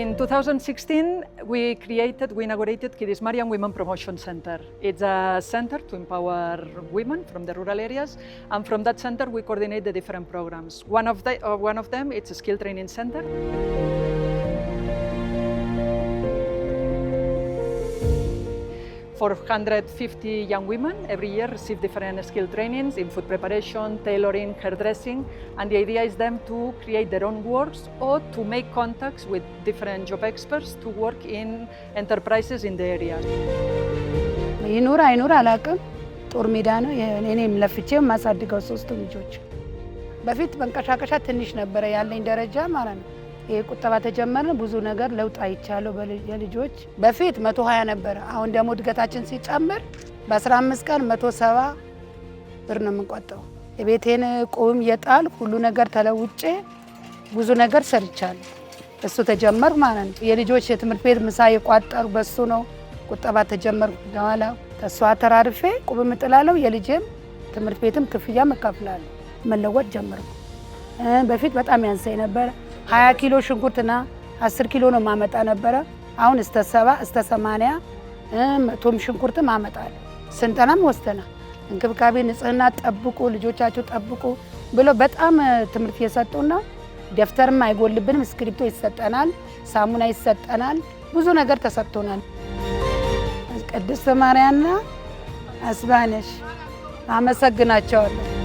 In 2016, we inaugurated Kidis Mariam Women Promotion Center. It's a center to empower women from the rural areas, and from that center we coordinate the different programs. One of them, it's a skill training center. 450 young women every year receive different skill trainings in food preparation, tailoring, hairdressing, and the idea is them to create their own works or to make contacts with different job experts to work in enterprises in the area. ይኑር አይኑር አላውቅም። ጦር ሜዳ ነው እኔም ለፍቼ ማሳድገው 3 ልጆች። በፊት መንቀሻቀሻ ትንሽ ነበር ያለኝ ደረጃ ማለት ነው። ቁጠባ ተጀመረ ብዙ ነገር ለውጥ አይቻለው በልጆች በፊት 120 ነበር። አሁን ደግሞ እድገታችን ሲጨምር በ15 ቀን 170 ብር ነው የምንቆጠው። የቤቴን ቁም የጣል ሁሉ ነገር ተለውጬ ብዙ ነገር ሰርቻለሁ። እሱ ተጀመር ማለት ነው። የልጆች የትምህርት ቤት ምሳ የቋጠሩ በሱ ነው ቁጠባ ተጀመር። በኋላ ተስፋ ተራርፌ ቁብ ምጥላለው የልጄም ትምህርት ቤትም ክፍያ መካፍላለሁ። መለወጥ ጀመርኩ። በፊት በጣም ያንሰኝ ነበር። 20 ኪሎ ሽንኩርትና 10 ኪሎ ነው ማመጣ ነበር። አሁን እስከ 70 እስከ 80 ቶም ሽንኩርት ማመጣል። ስንጠናም ወስተና እንክብካቤ ንጽህና ጠብቁ ልጆቻችሁ ጠብቁ ብሎ በጣም ትምህርት የሰጡና ደፍተርም አይጎልብንም፣ ስክሪፕቶ ይሰጠናል፣ ሳሙና ይሰጠናል፣ ብዙ ነገር ተሰጥቶናል። ቅድስት ማርያምና አስባነሽ አመሰግናቸዋለሁ።